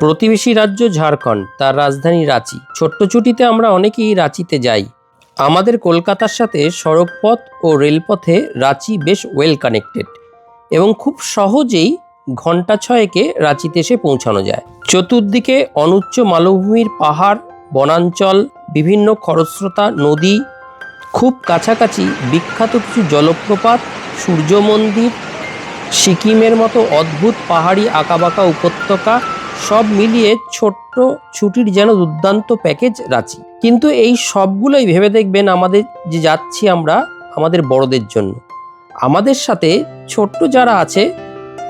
প্রতিবেশী রাজ্য ঝাড়খণ্ড, তার রাজধানী রাঁচি। ছোট্ট ছুটিতে আমরা অনেকেই রাঁচিতে যাই। আমাদের কলকাতার সাথে সড়কপথ ও রেলপথে রাঁচি বেশ ওয়েল কানেক্টেড এবং খুব সহজেই ঘন্টা ছয়েকে রাঁচিতে এসে পৌঁছানো যায়। চতুর্দিকে অনুচ্চ মালভূমির পাহাড়, বনাঞ্চল, বিভিন্ন খরস্রোতা নদী, খুব কাছাকাছি বিখ্যাত কিছু জলপ্রপাত, সূর্য মন্দির, সিকিমের মতো অদ্ভুত পাহাড়ি আঁকাবাঁকা উপত্যকা, সব মিলিয়ে ছোট্ট ছুটির যেন দুর্দান্ত প্যাকেজ রাঁচি। কিন্তু এই সবগুলোই ভেবে দেখবেন আমাদের যে যাচ্ছি আমরা আমাদের বড়দের জন্য। আমাদের সাথে ছোট্ট যারা আছে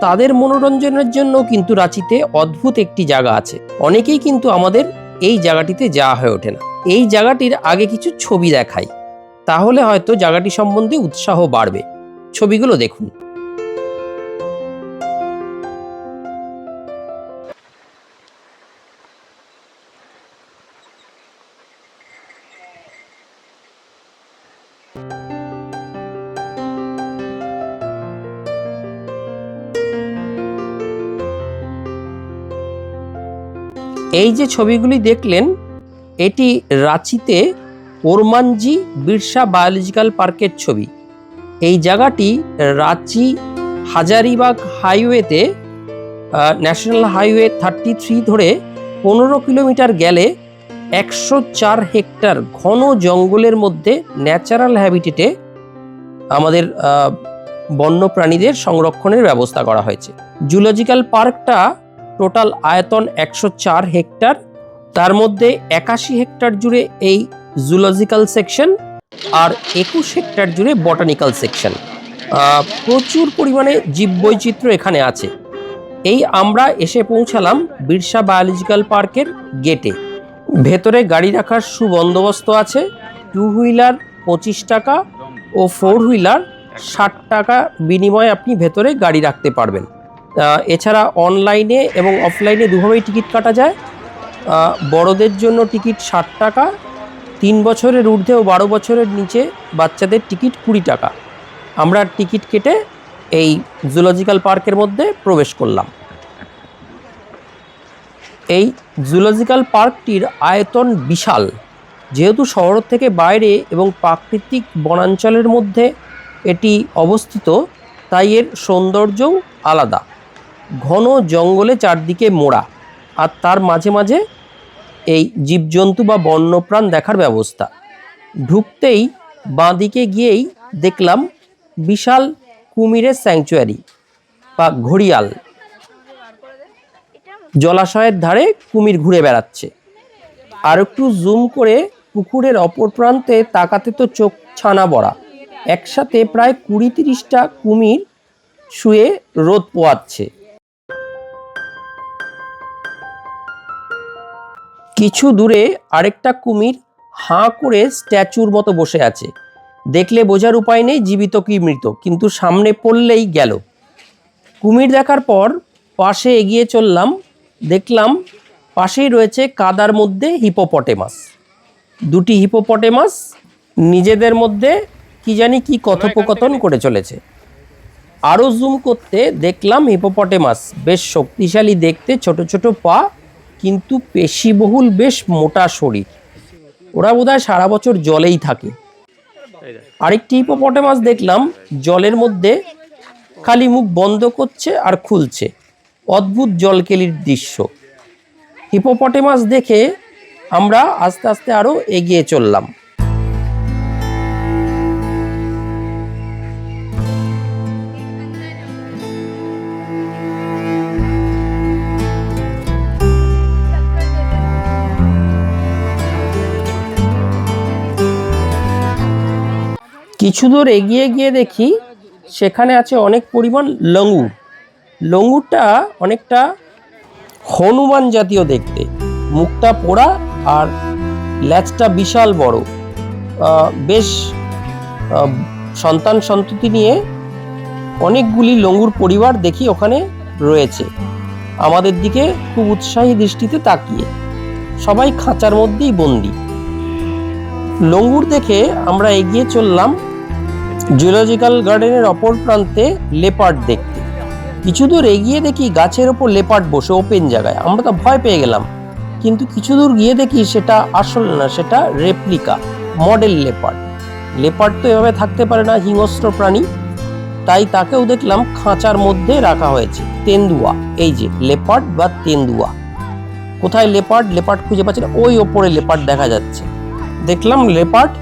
তাদের মনোরঞ্জনের জন্য কিন্তু রাঁচিতে অদ্ভুত একটি জায়গা আছে। অনেকেই কিন্তু আমাদের এই জায়গাটিতে যাওয়া হয়ে ওঠে না। এই জায়গাটির আগে কিছু ছবি দেখাই, তাহলে হয়তো জায়গাটি সম্বন্ধে উৎসাহ বাড়বে। ছবিগুলো দেখুন। এই যে ছবিগুলি দেখলেন, এটি রাঁচিতে ওরমানজি বিরসা বায়োলজিক্যাল পার্কের ছবি। এই জায়গাটি রাঁচি হাজারিবাগ হাইওয়েতে ন্যাশনাল হাইওয়ে 33 ধরে 15 কিলোমিটার গেলে 104 হেক্টর ঘন জঙ্গলের মধ্যে ন্যাচারাল হ্যাবিটেটে আমাদের বন্য প্রাণীদের সংরক্ষণের ব্যবস্থা করা হয়েছে। জুলজিক্যাল পার্কটা টোটাল আয়তন 104 হেক্টর, তার মধ্যে 81 হেক্টর জুড়ে এই জুলজিক্যাল সেকশন আর 21 হেক্টর জুড়ে বটানিক্যাল সেকশন। প্রচুর পরিমাণে জীববৈচিত্র্য এখানে আছে। এই আমরা এসে পৌঁছালাম বিরসা বায়োলজিক্যাল পার্কের গেটে। ভেতরে গাড়ি রাখার সুবন্দোবস্ত আছে। 2 হুইলার 25 টাকা ও 4 হুইলার 60 টাকা বিনিময়ে আপনি ভেতরে গাড়ি রাখতে পারবেন। এছাড়া অনলাইনে এবং অফলাইনে দুভাবেই টিকিট কাটা যায়। বড়দের জন্য টিকিট 60 টাকা, 3 বছরের ঊর্ধ্বে ও 12 বছরের নিচে বাচ্চাদের টিকিট 20 টাকা। আমরা টিকিট কেটে এই জুলজিক্যাল পার্কের মধ্যে প্রবেশ করলাম। এই জুলজিক্যাল পার্কটির আয়তন বিশাল। যেহেতু শহর থেকে বাইরে এবং প্রাকৃতিক বনাঞ্চলের মধ্যে এটি অবস্থিত, তাই এর সৌন্দর্যও আলাদা। ঘন জঙ্গলে চারদিকে মোড়া, আর তার মাঝে মাঝে এই জীবজন্তু বা বন্যপ্রাণ দেখার ব্যবস্থা। ঢুকতেই বাঁদিকে গিয়েই দেখলাম বিশাল কুমিরের স্যাংচুয়ারি বা ঘড়িয়াল। জলাশয়ের ধারে কুমির ঘুরে বেড়াচ্ছে। আর একটু জুম করে পুকুরের অপর প্রান্তে তাকাতে তো চোখ ছানা বড়া। একসাথে প্রায় 20-30টা কুমির শুয়ে রোদ পোয়াচ্ছে। কিছু দূরে আরেকটা কুমির হাঁ করে স্ট্যাচুর মতো বসে আছে। দেখলে বোঝার উপায় নেই জীবিত কি মৃত, কিন্তু সামনে পড়লেই গেল। কুমির দেখার পর পাশে এগিয়ে চললাম। দেখলাম পাশেই রয়েছে কাদার মধ্যে হিপোপটেমাস। দুটি হিপোপটেমাস নিজেদের মধ্যে কি জানি কি কথোপকথন করে চলেছে। আরও জুম করতে দেখলাম হিপোপটেমাস বেশ শক্তিশালী দেখতে, ছোট ছোট পা, কিন্তু পেশিবহুল বেশ মোটা শরীর। ওরা বোধহয় সারা বছর জলেই থাকে। আরেকটি হিপোপটেমাস দেখলাম জলের মধ্যে খালি মুখ বন্ধ করছে আর খুলছে। অদ্ভুত জলকেলির দৃশ্য। হিপোপটেমাস দেখে আমরা আস্তে আস্তে আরও এগিয়ে চললাম। কিছু দূর এগিয়ে গিয়ে দেখি সেখানে আছে অনেক পরিমাণ লঙ্গুর। লঙ্গুরটা অনেকটা হনুমান জাতীয় দেখতে, মুখটা পোড়া আর ল্যাজটা বিশাল বড়। বেশ সন্তান সন্ততি নিয়ে অনেকগুলি লঙ্গুর পরিবার দেখি ওখানে রয়েছে, আমাদের দিকে খুব উৎসাহী দৃষ্টিতে তাকিয়ে। সবাই খাঁচার মধ্যেই বন্দি। লঙ্গুর দেখে আমরা এগিয়ে চললাম জুলজিক্যাল গার্ডেনের অপর প্রান্তে লেপার্ড দেখতে। কিছু দূর এগিয়ে দেখি গাছের ওপর লেপার্ড বসে ওপেন জায়গায়। আমরা তো ভয় পেয়ে গেলাম, কিন্তু কিছু দূর গিয়ে দেখি সেটা আসল না, সেটা রেপ্লিকা, মডেল লেপার্ড। লেপার্ড তো এভাবে থাকতে পারে না, হিংস্র প্রাণী, তাই তাকেও দেখলাম খাঁচার মধ্যে রাখা হয়েছে। তেন্দুয়া, এই যে লেপার্ড বা তেন্দুয়া। কোথায় লেপার্ড? লেপার্ড খুঁজে পাচ্ছি না। ওই ওপরে লেপার্ড দেখা যাচ্ছে। দেখলাম লেপার্ড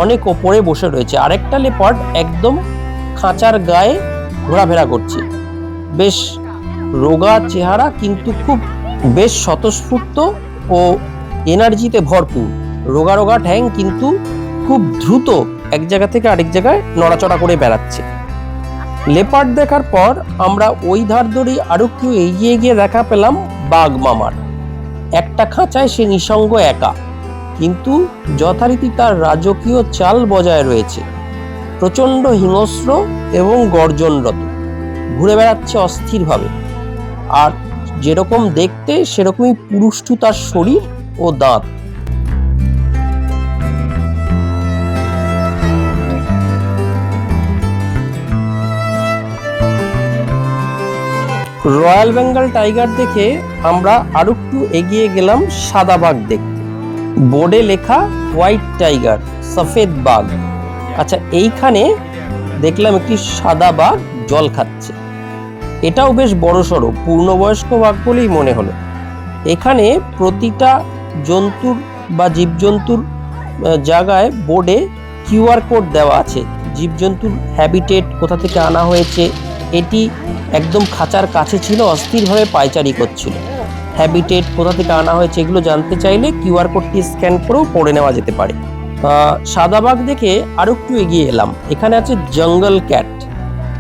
অনেক ওপরে বসে রয়েছে, আরেকটা লেপার্ড একদম খাঁচার গায়ে ঘোরাফেরা করছে। বেশ রোগা চেহারা, কিন্তু খুব বেশ স্বতঃস্ফূর্ত ও এনার্জিতে ভরপুর। রোগা রোগা ঠ্যাং, কিন্তু খুব দ্রুত এক জায়গা থেকে আরেক জায়গায় নড়াচড়া করে বেড়াচ্ছে। লেপার্ড দেখার পর আমরা ওই ধার ধরে আরো একটু এগিয়ে গিয়ে দেখা পেলাম বাঘ মামার। একটা খাঁচায় সে নিঃসঙ্গ একা, কিন্তু যথারীতি তার রাজকীয় চাল বজায় রয়েছে। প্রচণ্ড হিংস্র এবং গর্জনরত, ঘুরে বেড়াচ্ছে অস্থিরভাবে। আর যেরকম দেখতে সেরকমই পুরুষ্টু তার শরীর ও দাঁত। রয়্যাল বেঙ্গল টাইগার দেখে আমরা আরো একটু এগিয়ে গেলাম সাদা বাঘ দেখতে। বোর্ডে লেখা হোয়াইট টাইগার, সফেদ বাঘ। আচ্ছা, এইখানে দেখলাম একটি সাদা বাঘ জল খাচ্ছে। এটাও বেশ বড়সড়, পূর্ণবয়স্ক বাঘ বলেই মনে হলো। এখানে প্রতিটা জন্তুর বা জীবজন্তুর জায়গায় বোর্ডে কিউআর কোড দেওয়া আছে। জীবজন্তুর হ্যাবিটেট, কোথা থেকে আনা হয়েছে। এটি একদম খাঁচার কাছে ছিল, অস্থিরভাবে পায়চারি করছিল। হ্যাবিটেট, কোথা থেকে আনা হয়েছে, এগুলো জানতে চাইলে কিউআর কোডটি স্ক্যান করেও পড়ে নেওয়া যেতে পারে। সাদা বাঘ দেখে আরো একটু এগিয়ে এলাম। এখানে আছে জঙ্গল ক্যাট,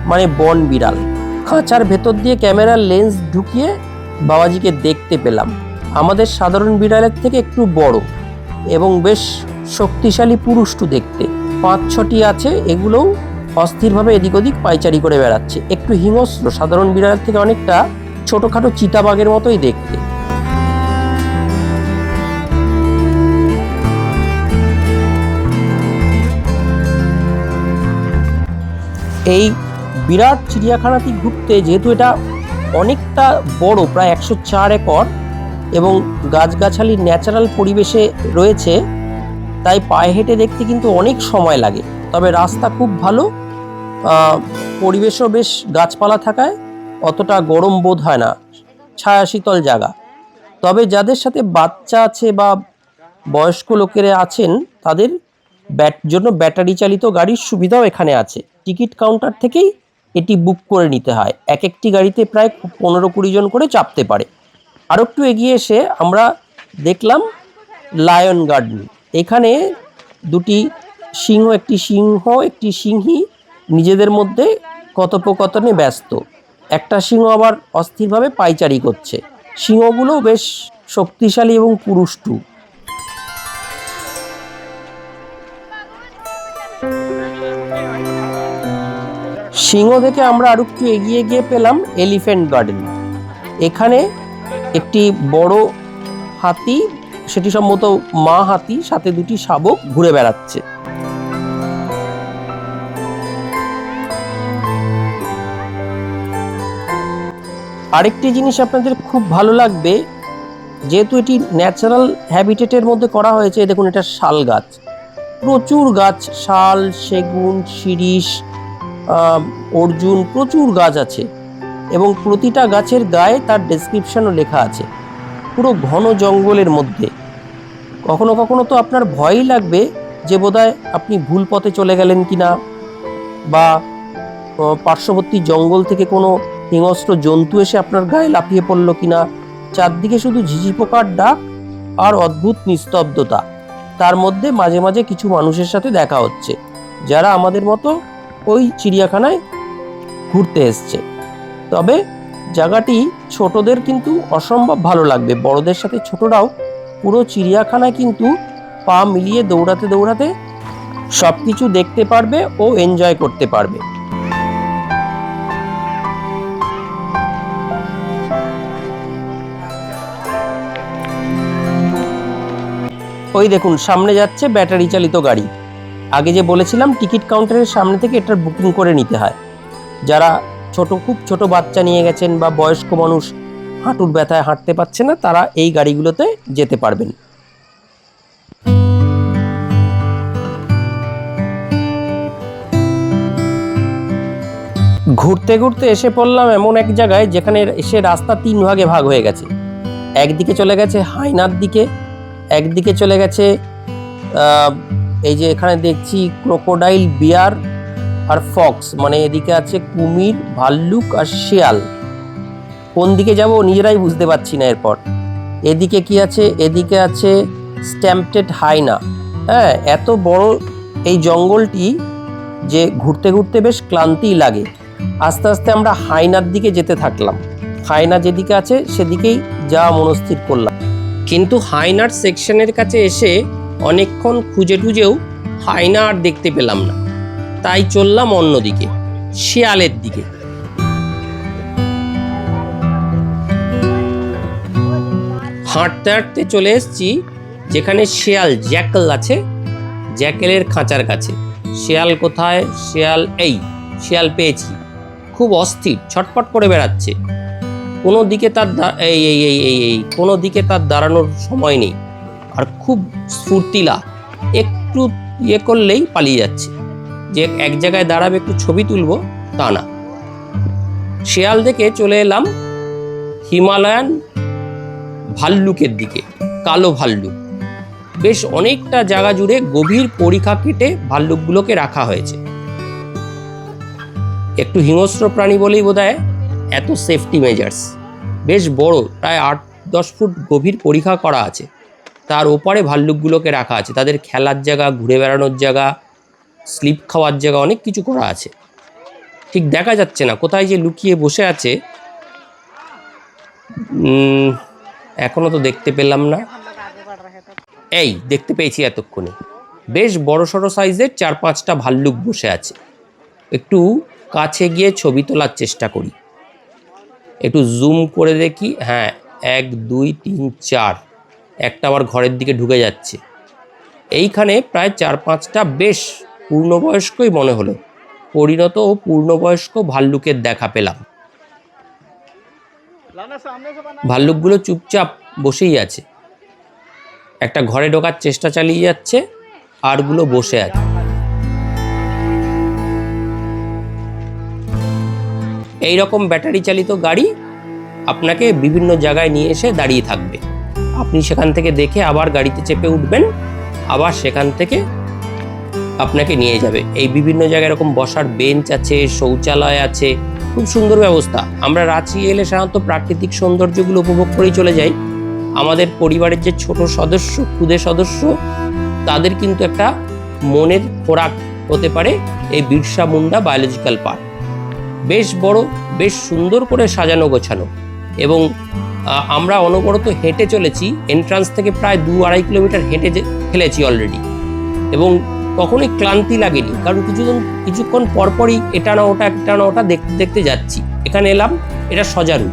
মানে বন বিড়াল। খাঁচার ভেতর দিয়ে ক্যামেরার লেন্স ঢুকিয়ে বাবাজিকে দেখতে পেলাম। আমাদের সাধারণ বিড়ালের থেকে একটু বড় এবং বেশ শক্তিশালী, পুরুষ্টু দেখতে। 5-6টি আছে, এগুলোও অস্থিরভাবে এদিক ওদিক পায়চারি করে বেড়াচ্ছে। একটু হিংস্র, সাধারণ বিড়ালের থেকে অনেকটা ছোটখাটো চিতাবাঘের মতোই দেখতে। এই বিরাট চিড়িয়াখানাটি ঘুরতে, যেহেতু এটা অনেকটা বড়, প্রায় 104 একর, এবং গাছগাছালির ন্যাচারাল পরিবেশে রয়েছে, তাই পায়ে হেঁটে দেখতে কিন্তু অনেক সময় লাগে। তবে রাস্তা খুব ভালো, পরিবেশও বেশ গাছপালা থাকায় অতটা গরম বোধ হয় না, ছায়া শীতল জায়গা। তবে যাদের সাথে বাচ্চা আছে বা বয়স্ক লোকেরা আছেন, তাদের জন্য ব্যাটারি চালিত গাড়ির সুবিধাও এখানে আছে। টিকিট কাউন্টার থেকেই এটি বুক করে নিতে হয়। এক একটি গাড়িতে প্রায় 15-20 জন করে চাপতে পারে। আরও একটু এগিয়ে এসে আমরা দেখলাম লায়ন গার্ডেন। এখানে দুটি সিংহ, একটি সিংহী নিজেদের মধ্যে কথোপকথনে ব্যস্ত। একটা সিংহ আবার অস্থিরভাবে পায়চারি করছে। সিংহগুলো বেশ শক্তিশালী এবং পুরুষ্টু। সিংহ থেকে আমরা আরো একটু এগিয়ে গিয়ে পেলাম এলিফ্যান্ট গার্ডেন। এখানে একটি বড় হাতি, সেটি সম্ভবত মা হাতি, সাথে দুটি শাবক ঘুরে বেড়াচ্ছে। আরেকটি জিনিস আপনাদের খুব ভালো লাগবে, যেহেতু এটি ন্যাচারাল হ্যাবিটেটের মধ্যে করা হয়েছে। দেখুন, এটা শাল গাছ, প্রচুর গাছ, শাল, সেগুন, শিরীষ, অর্জুন, প্রচুর গাছ আছে, এবং প্রতিটা গাছের গায়ে তার ডেসক্রিপশনও লেখা আছে। পুরো ঘন জঙ্গলের মধ্যে। কখনো কখনো তো আপনার ভয়ই লাগবে যে বোধহয় আপনি ভুল পথে চলে গেলেন কিনা, বা পার্শ্ববর্তী জঙ্গল থেকে কোনো হিংস্র জন্তু এসে আপনার গায়ে লাফিয়ে পড়লো কিনা। চারদিকে শুধু ঝিঝি পোকার ডাক আর অদ্ভুত নিস্তব্ধতা। তার মধ্যে মাঝে মাঝে কিছু মানুষের সাথে দেখা হচ্ছে, যারা আমাদের মতো ওই চিড়িয়াখানায় ঘুরতে এসছে। তবে জায়গাটি ছোটদের কিন্তু অসম্ভব ভালো লাগবে। বড়দের সাথে ছোটরাও পুরো চিড়িয়াখানায় কিন্তু পা মিলিয়ে দৌড়াতে দৌড়াতে সব কিছু দেখতে পারবে ও এনজয় করতে পারবে। ওই দেখুন, সামনে যাচ্ছে ব্যাটারি চালিত গাড়ি। আগে যে বলেছিলাম টিকিট কাউন্টারের সামনে থেকে এটার বুকিং করে নিতে হয়। যারা খুব ছোট বাচ্চা নিয়ে গেছেন বা বয়স্ক মানুষ হাঁটুর ব্যথায় হাঁটতে পারছে না, তারা এই গাড়িগুলোতে যেতে পারবেন। ঘুরতে ঘুরতে এসে পড়লাম এমন এক জায়গায় যেখানে এসে রাস্তা 3 ভাগে ভাগ হয়ে গেছে। একদিকে চলে গেছে হায়নার দিকে, একদিকে চলে গেছে এই যে এখানে দেখছি ক্রোকোডাইল, বিয়ার আর ফক্স, মানে এদিকে আছে কুমির, ভাল্লুক আর শিয়াল। কোন দিকে যাব নিজেরাই বুঝতে পারছি না। এরপর এদিকে কি আছে? এদিকে আছে স্ট্যাম্পটেড হায়না। হ্যাঁ, এত বড় এই জঙ্গলটি যে ঘুরতে ঘুরতে বেশ ক্লান্তি লাগে। আস্তে আস্তে আমরা হায়নার দিকে যেতে থাকলাম। হায়না যেদিকে আছে সেদিকেই যাওয়া মনস্থির করলাম, কিন্তু হায়নার সেকশনের কাছে এসে অনেকক্ষণ খুঁজে টুজেও হায়না আর দেখতে পেলাম না। তাই চললাম অন্যদিকে, শিয়ালের দিকে। হাঁটতে হাঁটতে চলে এসেছি যেখানে শিয়াল, জ্যাকল আছে, জ্যাকেলের খাঁচার কাছে। শিয়াল কোথায়? শিয়াল এই, শিয়াল পেয়েছি। খুব অস্থির, ছটফট করে বেড়াচ্ছে। কোনো দিকে তার কোনো দিকে তার দাঁড়ানোর সময় নেই, আর খুব স্ফূর্তিলা। একটু করলেই পালিয়ে যাচ্ছে, যে এক জায়গায় দাঁড়াবে একটু ছবি তুলবো তা না। শিয়াল দেখে চলে এলাম হিমালয়ান ভাল্লুকের দিকে, কালো ভাল্লুক। বেশ অনেকটা জায়গা জুড়ে গভীর পরিখা কেটে ভাল্লুকগুলোকে রাখা হয়েছে। একটু হিংস্র প্রাণী বলেই বোধহয় এত সেফটি মেজার্স। বেশ বড়, প্রায় 8-10 ফুট গভীর পরিখা করা আছে। তার ওপারে ভাল্লুকগুলোকে রাখা আছে, তাদের খেলার জায়গা, ঘুরে বেড়ানোর জায়গা, স্লিপ খাওয়ার জায়গা, অনেক কিছু করা আছে। ঠিক দেখা যাচ্ছে না কোথায় যে লুকিয়ে বসে আছে, এখনো তো দেখতে পেলাম না। এই দেখতে পেয়েছি এতক্ষণে, বেশ বড় সড়ো সাইজের 4-5টা ভাল্লুক বসে আছে। একটু কাছে গিয়ে ছবি তোলার চেষ্টা করি, একটু জুম করে দেখি। হ্যাঁ, 1, 2, 3, 4, একটা আবার ঘরের দিকে ঢুকে যাচ্ছে। এইখানে প্রায় 4-5টা বেশ পূর্ণবয়স্কই মনে হলো, পরিণত ও পূর্ণবয়স্ক ভাল্লুকের দেখা পেলাম। ভাল্লুকগুলো চুপচাপ বসেই আছে, একটা ঘরে ঢোকার চেষ্টা চালিয়ে যাচ্ছে, আরগুলো বসে আছে। এই রকম ব্যাটারি চালিত গাড়ি আপনাকে বিভিন্ন জায়গায় নিয়ে এসে দাঁড়িয়ে থাকবে। আপনি সেখান থেকে দেখে আবার গাড়িতে চেপে উঠবেন, আবার সেখান থেকে আপনাকে নিয়ে যাবে। এই বিভিন্ন জায়গায় এরকম বসার বেঞ্চ আছে, শৌচালয় আছে, খুব সুন্দর ব্যবস্থা। আমরা রাঁচি এলে সাধারণত প্রাকৃতিক সৌন্দর্যগুলো উপভোগ করেই চলে যাই। আমাদের পরিবারের যে ছোট সদস্য, ক্ষুদে সদস্য, তাদের কিন্তু একটা মনের খোরাক হতে পারে এই বিরসা মুন্ডা বায়োলজিক্যাল পার্ক। বেশ বড়, বেশ সুন্দর করে সাজানো গোছানো, এবং আমরা অনবরত হেঁটে চলেছি। এন্ট্রান্স থেকে প্রায় 2-2.5 কিলোমিটার হেঁটে ফেলেছি অলরেডি, এবং কখনোই ক্লান্তি লাগেনি, কারণ কিছুক্ষণ পরপরই এটা না ওটা দেখতে দেখতে যাচ্ছি। এখানে এলাম, এটা সজারু।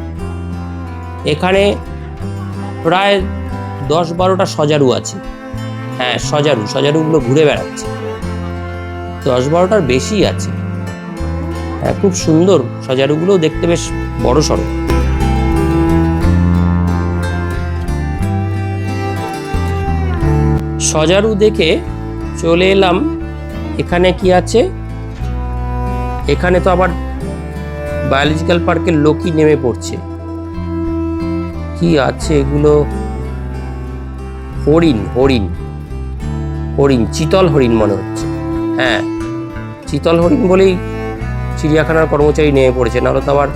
এখানে প্রায় 10-12টা সজারু আছে। হ্যাঁ, সজারুগুলো ঘুরে বেড়াচ্ছে, 10-12টার বেশি আছে। হ্যাঁ, খুব সুন্দর, সজারুগুলো দেখতে বেশ বড় সড়ো। সজারু দেখে চলে এলাম, এখানে কি আছে? এখানে তো আবার বায়োলজিক্যাল পার্কের লোকই নেমে পড়ছে। কি আছে এগুলো? হরিণ, চিতল হরিণ মনে হচ্ছে। হ্যাঁ, চিতল হরিণ বলেই চিড়িয়াখানার কর্মচারী নেমে পড়েছে, নাহলে তো আবার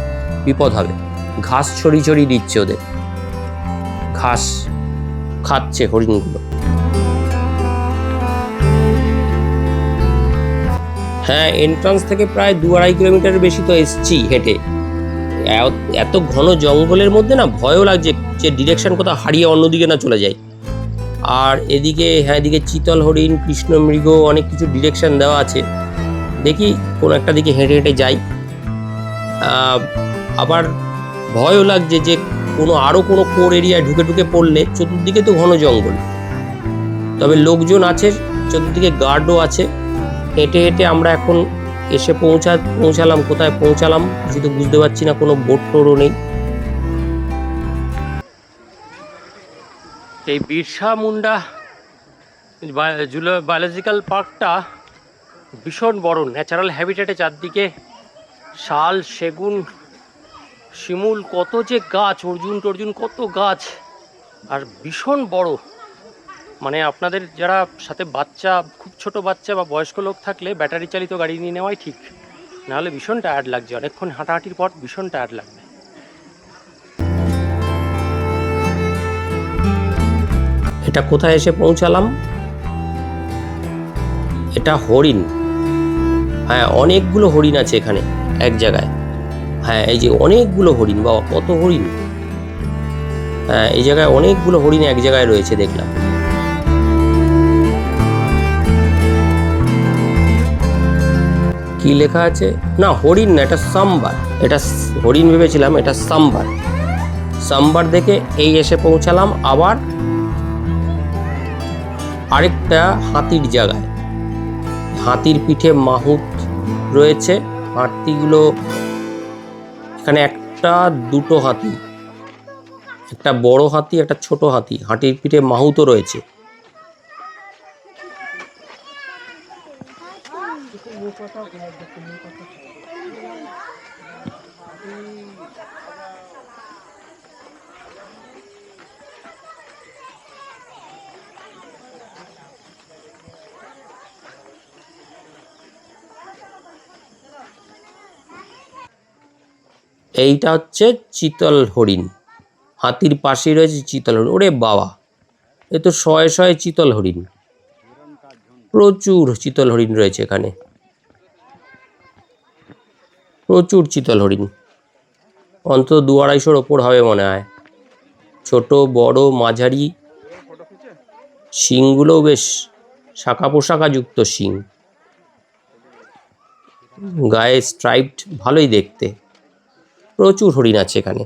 বিপদ হবে। ঘাস ছড়িয়ে দিচ্ছে, ওদের ঘাস খাচ্ছে হরিণগুলো। হ্যাঁ, এন্ট্রান্স থেকে প্রায় 2-2.5 কিলোমিটারের বেশি তো এসছি হেঁটে। এত ঘন জঙ্গলের মধ্যে না ভয়ও লাগছে যে ডিরেকশন কোথাও হারিয়ে অন্যদিকে না চলে যায়। আর এদিকে, হ্যাঁ, এদিকে চিতল হরিণ, কৃষ্ণমৃগ, অনেক কিছু ডিরেকশন দেওয়া আছে। দেখি কোনো একটা দিকে হেঁটে হেঁটে যাই। আবার ভয়ও লাগছে যে আরও কোনো কোর এরিয়ায় ঢুকে পড়লে। চতুর্দিকে তো ঘন জঙ্গল, তবে লোকজন আছে, চতুর্দিকে গার্ডও আছে। হেঁটে হেঁটে আমরা এখন এসে পৌঁছালাম। কোথায় পৌঁছালাম কিছু তো বুঝতে পারছি না, কোনো বোট টোরও নেই। এই বিরসা মুন্ডা বায়োলজিক্যাল পার্কটা ভীষণ বড়, ন্যাচারাল হ্যাবিটেটে চারদিকে শাল, সেগুন, শিমুল, কত যে গাছ, অর্জুন কত গাছ, আর ভীষণ বড়। মানে আপনাদের যারা সাথে বাচ্চা, খুব ছোট বাচ্চা বা বয়স্ক লোক থাকলে ব্যাটারি চালিত গাড়ি নিয়ে নেওয়াই ঠিক, নাহলে ভীষণ টায়ার্ড লাগছে, অনেকক্ষণ হাঁটাহাঁটির পর ভীষণ টায়ার্ড লাগবে। এটা কোথায় এসে পৌঁছালাম? এটা হরিণ। হ্যাঁ, অনেকগুলো হরিণ আছে এখানে এক জায়গায়। হ্যাঁ, এই যে অনেকগুলো হরিণ, বাবা কত হরিণ! হ্যাঁ, এই জায়গায় অনেকগুলো হরিণ এক জায়গায় রয়েছে দেখলাম। কি লেখা আছে? না, হরিণ না, এটা সাম্বার। এটা হরিণ ভেবেছিলাম, এটা সাম্বার। সাম্বার দেখে এই এসে পৌঁছালাম আবার আরেকটা হাতির জায়গায়। হাতির পিঠে মাহুত রয়েছে। হাতিগুলো এখানে একটা দুটো হাতি, একটা বড় হাতি, একটা ছোট হাতি। হাতির পিঠে মাহুতও রয়েছে। এইটা হচ্ছে চিতল হরিণ। হাতির পাশেই রয়েছে চিতল হরিণ। ওরে বাবা, এ তো শয়ে শয়ে চিতল হরিণ। প্রচুর চিতল হরিণ রয়েছে এখানে, প্রচুর চিতল হরিণ। অন্তত 200-250 ওপর হবে মনে হয়। ছোট বড় মাঝারি, শিংগুলোও বেশ শাখা পোশাকা যুক্ত শিং, গায়ে স্ট্রাইপড, ভালোই দেখতে। প্রচুর হরিণ আছে এখানে।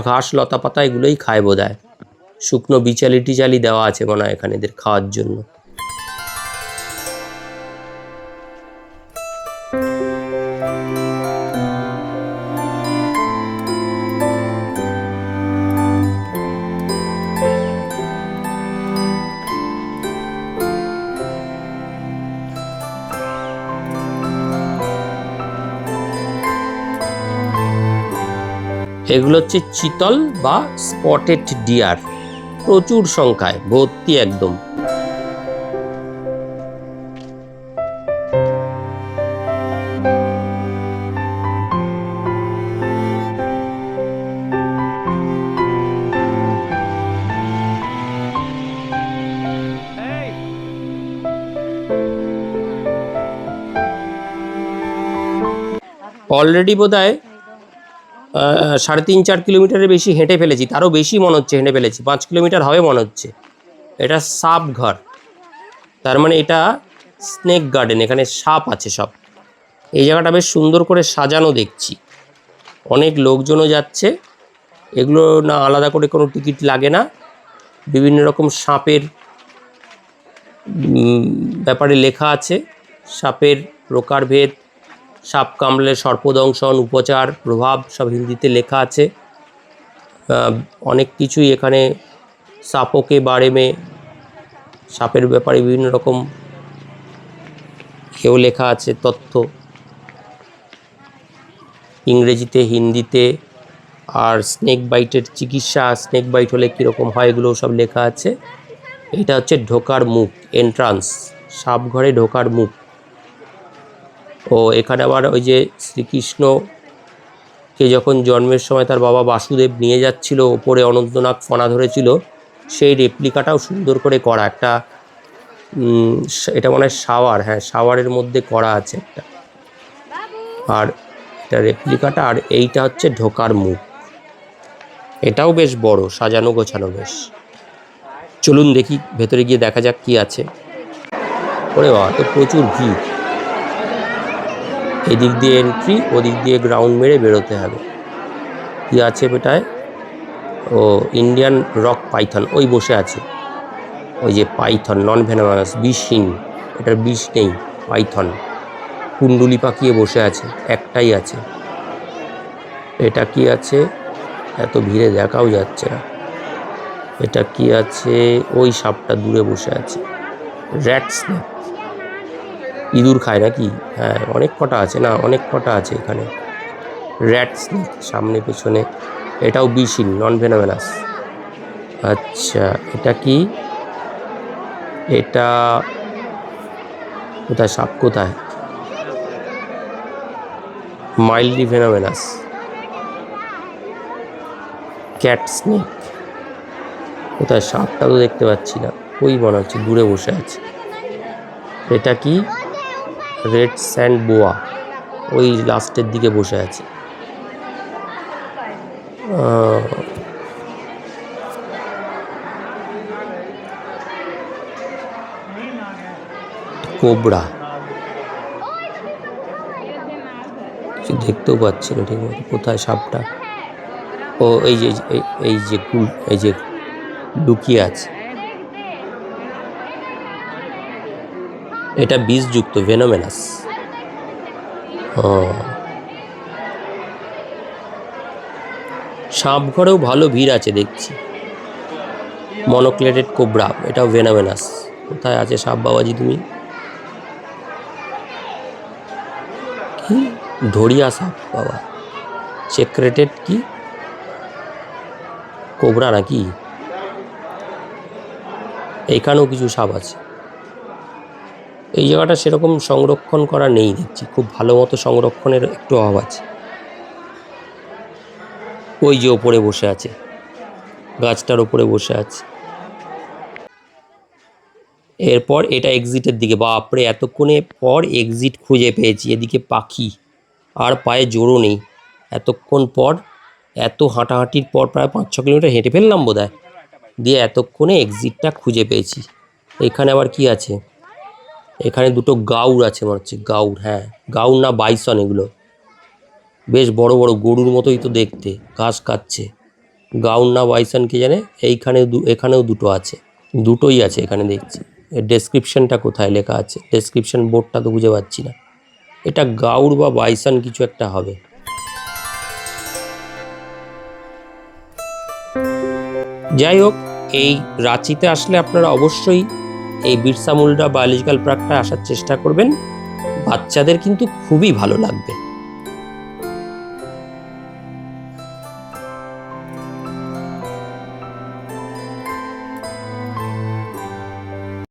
ঘাস লতা পাতা এগুলোই খায় বোধ হয়। শুকনো বিচালি টিচালি দেওয়া আছে মনে হয় এখানে এদের খাওয়ার জন্য। এগুলো হচ্ছে চিতল বা স্পটেড ডিয়ার, প্রচুর সংখ্যায় ভর্তি একদম। অলরেডি বোধ হয় 3.5-4 কিলোমিটারের বেশি হেঁটে ফেলেছি, তারও বেশি মনে হচ্ছে হেঁটে ফেলেছি। 5 কিলোমিটার হবে মনে হচ্ছে। এটা সাপ ঘর, তার মানে এটা স্নেক গার্ডেন, এখানে সাপ আছে সব। এই জায়গাটা বেশ সুন্দর করে সাজানো দেখছি, অনেক লোকজনও যাচ্ছে। এগুলো না আলাদা করে কোনো টিকিট লাগে না। বিভিন্ন রকম সাপের ব্যাপারে লেখা আছে, সাপের প্রকারভেদ, সাপ কামড়ালে সর্পদংশন, উপচার, প্রভাব, সব হিন্দিতে লেখা আছে। অনেক কিছুই এখানে সাপোকে বারে মে, সাপের ব্যাপারে বিভিন্ন রকম কেউ লেখা আছে তথ্য, ইংরেজিতে, হিন্দিতে। আর স্নেক বাইটের চিকিৎসা, স্নেক বাইট হলে কীরকম হয়, এগুলো সব লেখা আছে। এটা হচ্ছে ঢোকার মুখ, এন্ট্রান্স, সাপঘরে ঢোকার মুখ। ও এখানে আবার ওই যে শ্রীকৃষ্ণকে যখন জন্মের সময় তার বাবা বাসুদেব নিয়ে যাচ্ছিল, ওপরে অনন্তনাগ ফনা ধরেছিল, সেই রেপ্লিকাটাও সুন্দর করে করা। একটা এটা মনে হয় শাওয়ার, হ্যাঁ শাওয়ারের মধ্যে করা আছে একটা। আর এটা রেপ্লিকাটা, আর এইটা হচ্ছে ঢোকার মুখ। এটাও বেশ বড়, সাজানো গোছানো বেশ। চলুন দেখি ভেতরে গিয়ে দেখা যাক কি আছে। ওরে বাবা, তো প্রচুর ভিড়। এদিক দিয়ে এন্ট্রি, ওদিক দিয়ে গ্রাউন্ড মেরে বেরোতে হবে। কি আছে বেটায়? ও ইন্ডিয়ান রক পাইথন, ওই বসে আছে, ওই যে পাইথন, নন ভেনামাস, বিষহীন। এটার বিষ নেই। পাইথন কুণ্ডুলি পাকিয়ে বসে আছে, একটাই আছে। এটা কি আছে? এত ভিড়ে দেখাও যাচ্ছে না। এটা কি আছে? ওই সাপটা দূরে বসে আছে। র্যাট স্নেক, ইঁদুর খায় নাকি? হ্যাঁ, অনেক কটা আছে না, অনেক কটা আছে এখানে। র্যাট স্নেক সামনে পেছনে। এটাও বিষহীন, নন ভেনোমেনাস। আচ্ছা, এটা কি? এটা কোথায়? সাপ কোথায়? মাইল্ডলি ভেনোমেনাস। ক্যাট স্নেক কোথায়? সাপটা তো দেখতে পাচ্ছি না, ওই মনে হচ্ছে দূরে বসে আছে। এটা কি? রেড স্যান্ড বোয়া, ওই লাস্টের দিকে বসে আছে। কোবরা, কিছু দেখতেও পাচ্ছি না ঠিক মতো। কোথায় সাপটা? ও এই যে এই যে লুকিয়ে আছে। এটা বিষযুক্ত, ভেনোমেনাস। সাপ ঘরেও ভালো ভিড় আছে দেখছি। মনোক্লেটেড কোবরা, এটাও ভেনোমেনাস। কোথায় আছে সাপ বাবাজি তুমি? কি ধরিয়া সাপ বাবা? সেক্রেটেড কি কোবরা নাকি? এইখানেও কিছু সাপ আছে। এই জায়গাটা সেরকম সংরক্ষণ করা নেই দেখছি, খুব ভালো মতো সংরক্ষণের একটু অভাব আছে। ওই যে ওপরে বসে আছে, গাছটার ওপরে বসে আছে। এরপর এটা এক্সিটের দিকে। বাপরে, এতক্ষণে পর এক্সিট খুঁজে পেয়েছি। এদিকে পাখি, আর পায়ে জোরও নেই। এতক্ষণ পর, এত হাঁটাহাঁটির পর, প্রায় 5-6 কিলোমিটার হেঁটে ফেললাম বোধহয়, দিয়ে এতক্ষণে এক্সিটটা খুঁজে পেয়েছি। এখানে আবার কি আছে? এখানে দুটো গাউর আছে মনে হচ্ছে। গাউর, হ্যাঁ গাউর না বাইসন, এগুলো বেশ বড় বড়, গরুর মতোই তো দেখতে, ঘাস খাচ্ছে। গাউর না বাইসন কে জানে। এখানেও দুটো আছে, দুটোই আছে এখানে দেখছি। এর ডেসক্রিপশনটা কোথায় লেখা আছে? ডেসক্রিপশন বোর্ডটা তো বুঝে পাচ্ছি না। এটা গাউর বা বাইসন কিছু একটা হবে। যাই হোক, এই রাঁচিতে আসলে আপনারা অবশ্যই এই বিরসা মুন্ডা বায়োলজিক্যাল পার্কটা আসার চেষ্টা করবেন। বাচ্চাদের কিন্তু খুবই ভালো লাগবে।